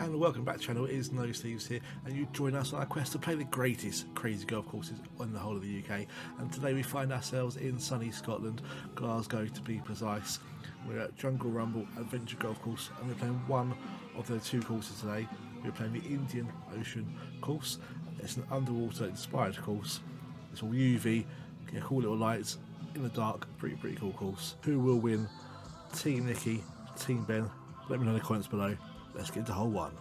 and welcome back to the channel. It is No Sleeves here, and you join us on our quest to play the greatest crazy golf courses in the whole of the UK. And today we find ourselves in sunny Scotland, Glasgow to be precise. We're at Jungle Rumble Adventure Golf Course, and we're playing one of the two courses today. We're playing the Indian Ocean course. It's an underwater inspired course. It's all UV, cool little lights in the dark. Pretty cool course. Who will win? Team Nicky, Team Ben? Let me know in the comments below. Let's get into hole one.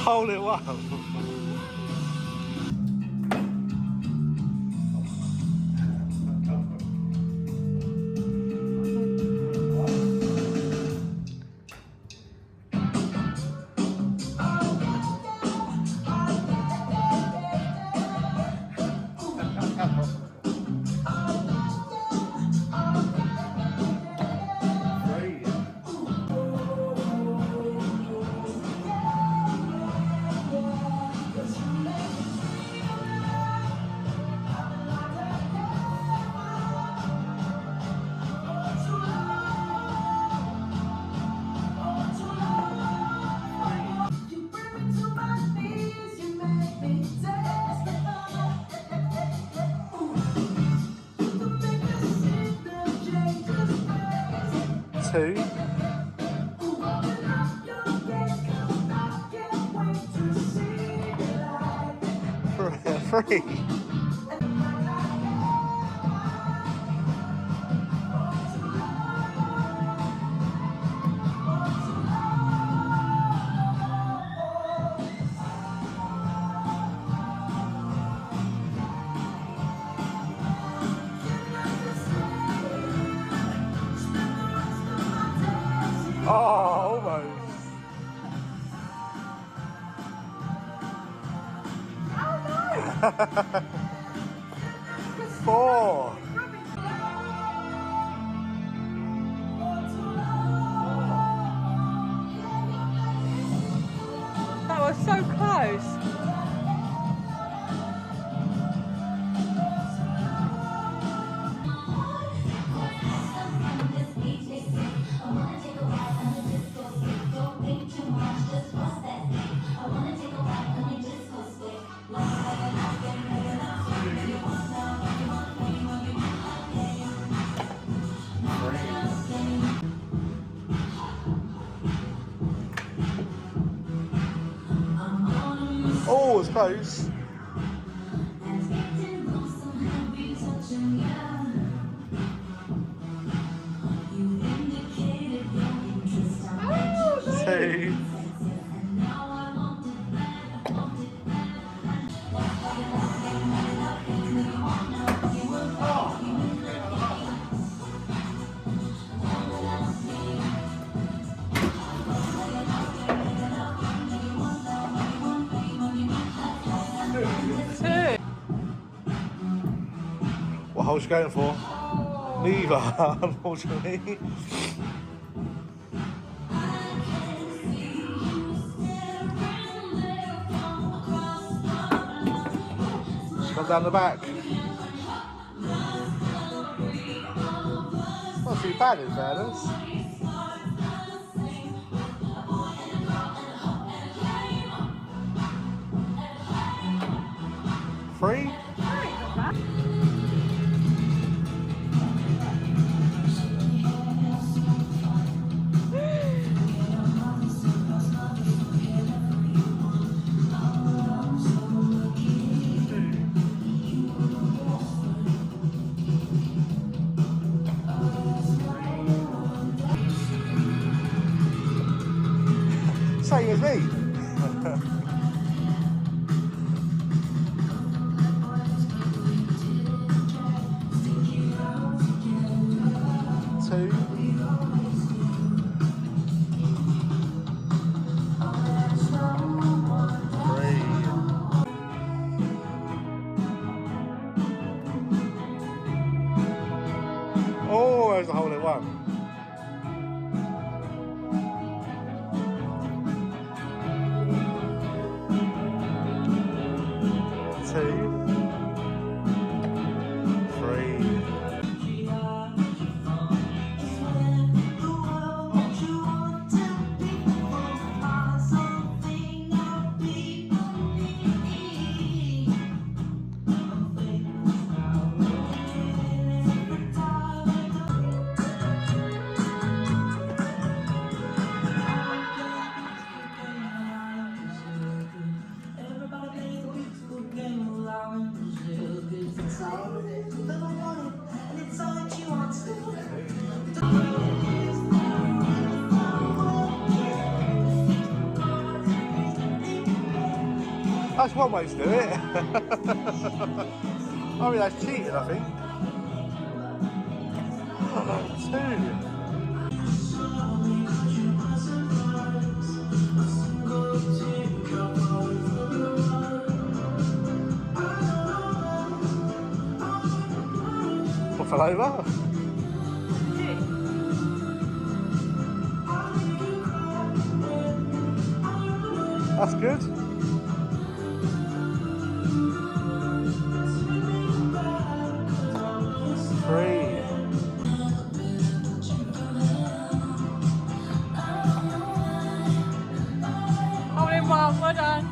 Hole it one. Two. Three. Oh, almost. Four. That was so close. Oh, it's close. Two. What hole's you going for? Neither, unfortunately. She's gone down the back. Not too bad, in fairness. Three? Same as me. That's one way to do it. I mean, that's cheating, I think. 2. What, fell over? That's good. 3. Hole in one, well done.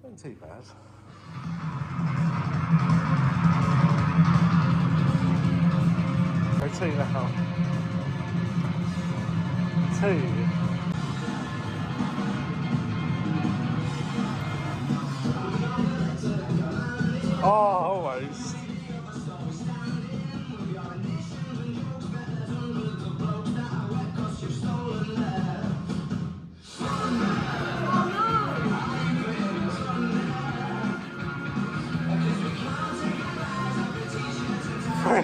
Not too bad. Go 2 now. 2. Oh, almost.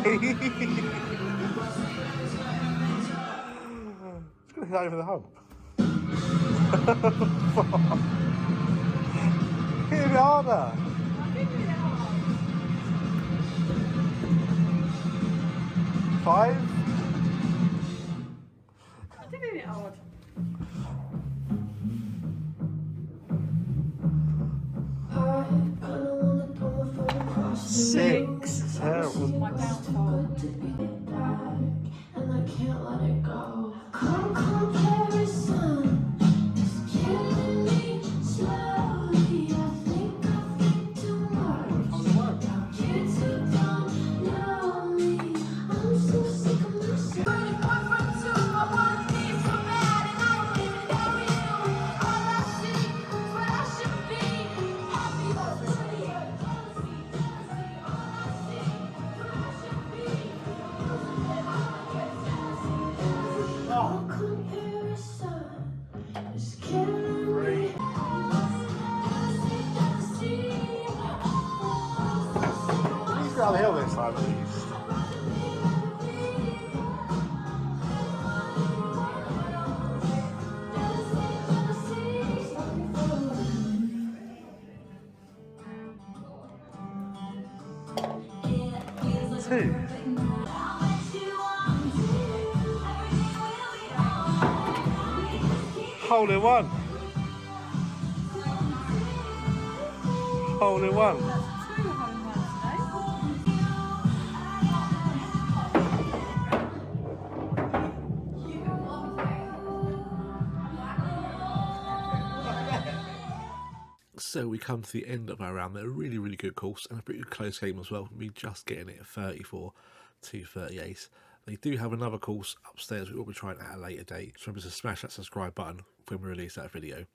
It's going to hit over the hump. Hit it harder. 5. I did it hard. 6. Terrible. My downfall. And I can't let it go. Comparison is killing me slowly. I think too much. You two don't know me. I'm so sick of myself. I want to be so bad, and I don't even know you. All I see is what I should be. Happy birthday. All I see is what I should be. Comparison is killing me. He's got the hill this time at least. Two. Hole in one. Hole in one. That's 2 hole in ones So we come to the end of our round. They're a really, really good course and a pretty close game as well. Me just getting it at 34 to 38. They do have another course upstairs we will be trying at a later date. So remember to smash that subscribe button when we release that video.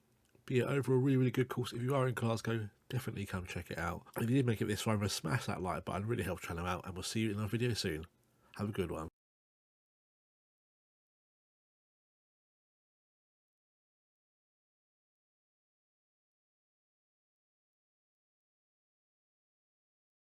But yeah, overall, really, really good course. If you are in Glasgow, definitely come check it out. And if you did make it this far, smash that like button. Really helps the channel out. And we'll see you in another video soon. Have a good one.